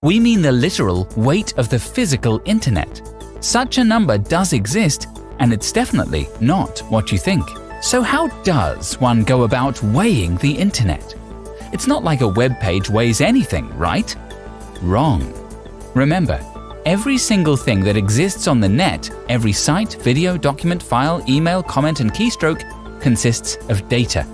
we mean the literal weight of the physical internet. Such a number does exist, and it's definitely not what you think. So how does one go about weighing the internet? It's not like a web page weighs anything, right? Wrong. Remember, every single thing that exists on the net, every site, video, document, file, email, comment, and keystroke consists of data.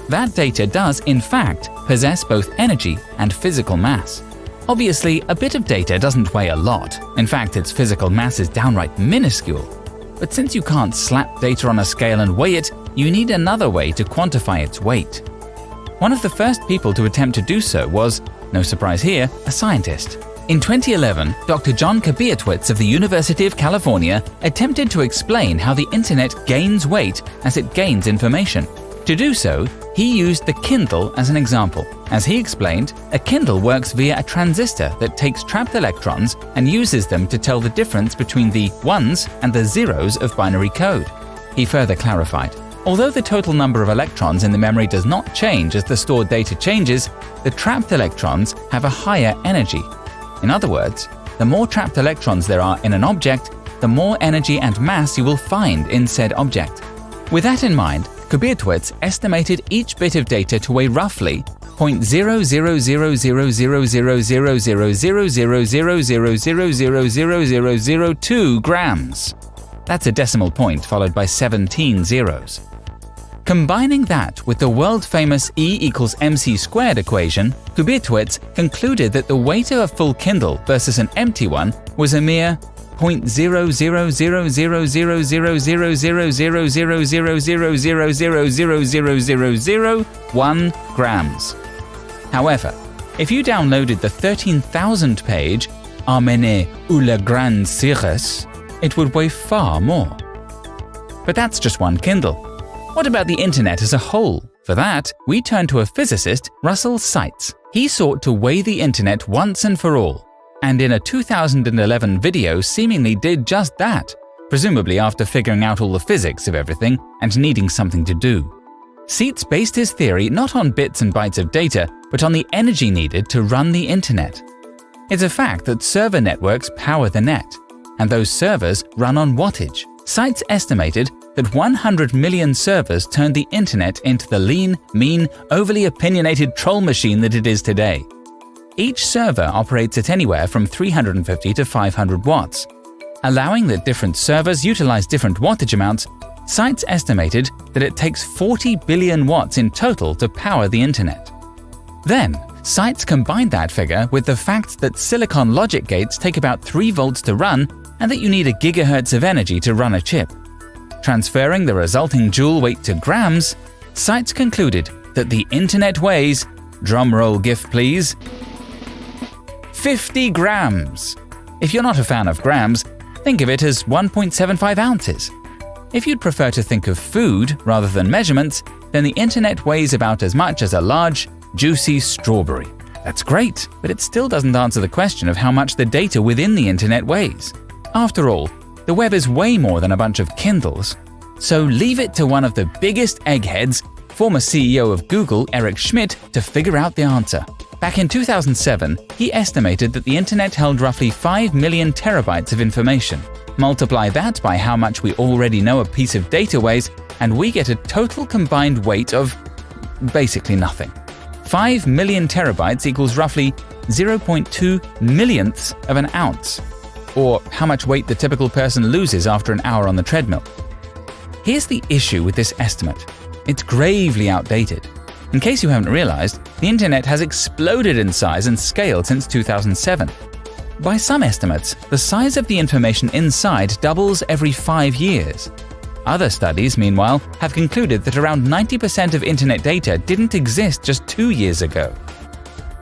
That data does, in fact, possess both energy and physical mass. Obviously, a bit of data doesn't weigh a lot. In fact, its physical mass is downright minuscule. But since you can't slap data on a scale and weigh it, you need another way to quantify its weight. One of the first people to attempt to do so was, no surprise here, a scientist. In 2011, Dr. John Kabiertwitz of the University of California attempted to explain how the internet gains weight as it gains information. To do so, he used the Kindle as an example. As he explained, a Kindle works via a transistor that takes trapped electrons and uses them to tell the difference between the ones and the zeros of binary code. He further clarified, although the total number of electrons in the memory does not change as the stored data changes, the trapped electrons have a higher energy. In other words, the more trapped electrons there are in an object, the more energy and mass you will find in said object. With that in mind, Kabiertwitz estimated each bit of data to weigh roughly 0.000000000000000002 grams. That's a decimal point followed by 17 zeros. Combining that with the world-famous E=mc² equation, Kabiertwitz concluded that the weight of a full Kindle versus an empty one was a mere 0.00000000000000000001 grams. However, if you downloaded the 13,000 page Amenez ou la Grande Cirrus, it would weigh far more. But that's just one Kindle. What about the internet as a whole? For that, we turn to a physicist, Russell Seitz. He sought to weigh the internet once and for all, and in a 2011 video seemingly did just that, presumably after figuring out all the physics of everything and needing something to do. Seitz based his theory not on bits and bytes of data, but on the energy needed to run the internet. It's a fact that server networks power the net, and those servers run on wattage. Seitz estimated that 100 million servers turned the internet into the lean, mean, overly opinionated troll machine that it is today. Each server operates at anywhere from 350 to 500 watts. Allowing that different servers utilize different wattage amounts, Seitz estimated that it takes 40 billion watts in total to power the internet. Then, Seitz combined that figure with the fact that silicon logic gates take about 3 volts to run and that you need a gigahertz of energy to run a chip. Transferring the resulting joule weight to grams, Seitz concluded that the internet weighs, drumroll gif please, 50 grams. If you're not a fan of grams, think of it as 1.75 ounces. If you'd prefer to think of food rather than measurements, then the internet weighs about as much as a large, juicy strawberry. That's great, but it still doesn't answer the question of how much the data within the internet weighs. After all, the web is way more than a bunch of Kindles. So leave it to one of the biggest eggheads, former CEO of Google, Eric Schmidt, to figure out the answer. Back in 2007, he estimated that the internet held roughly 5 million terabytes of information. Multiply that by how much we already know a piece of data weighs, and we get a total combined weight of basically nothing. 5 million terabytes equals roughly 0.2 millionths of an ounce, or how much weight the typical person loses after an hour on the treadmill. Here's the issue with this estimate. It's gravely outdated. In case you haven't realized, the internet has exploded in size and scale since 2007. By some estimates, the size of the information inside doubles every 5 years. Other studies, meanwhile, have concluded that around 90% of internet data didn't exist just 2 years ago.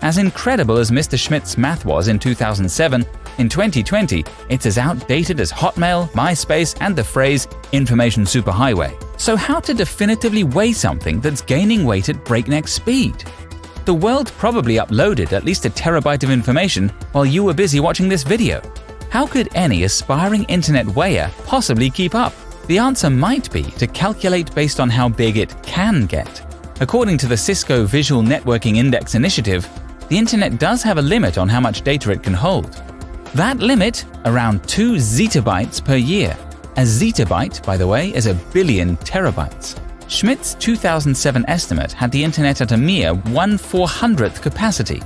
As incredible as Mr. Schmidt's math was in 2007, in 2020, it's as outdated as Hotmail, MySpace, and the phrase information superhighway. So how to definitively weigh something that's gaining weight at breakneck speed? The world probably uploaded at least a terabyte of information while you were busy watching this video. How could any aspiring internet weigher possibly keep up? The answer might be to calculate based on how big it can get. According to the Cisco Visual Networking Index Initiative, the internet does have a limit on how much data it can hold. That limit, around 2 zettabytes per year. A zettabyte, by the way, is a billion terabytes. Schmidt's 2007 estimate had the internet at a mere 1/400th capacity,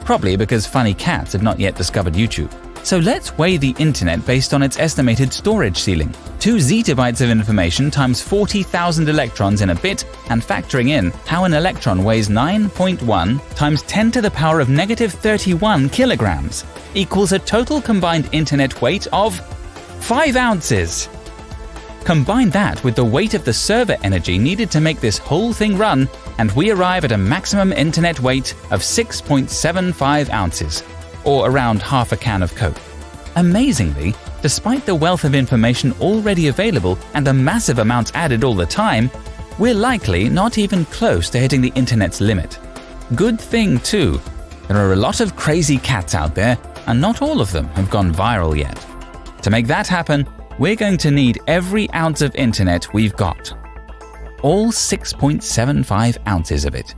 probably because funny cats had not yet discovered YouTube. So let's weigh the internet based on its estimated storage ceiling. 2 zettabytes of information times 40,000 electrons in a bit, and factoring in how an electron weighs 9.1 times 10 to the power of -31 kilograms equals a total combined internet weight of 5 ounces. Combine that with the weight of the server energy needed to make this whole thing run, and we arrive at a maximum internet weight of 6.75 ounces, or around half a can of Coke. Amazingly, despite the wealth of information already available and the massive amounts added all the time, we're likely not even close to hitting the internet's limit. Good thing too, there are a lot of crazy cats out there, and not all of them have gone viral yet. To make that happen, we're going to need every ounce of internet we've got. All 6.75 ounces of it.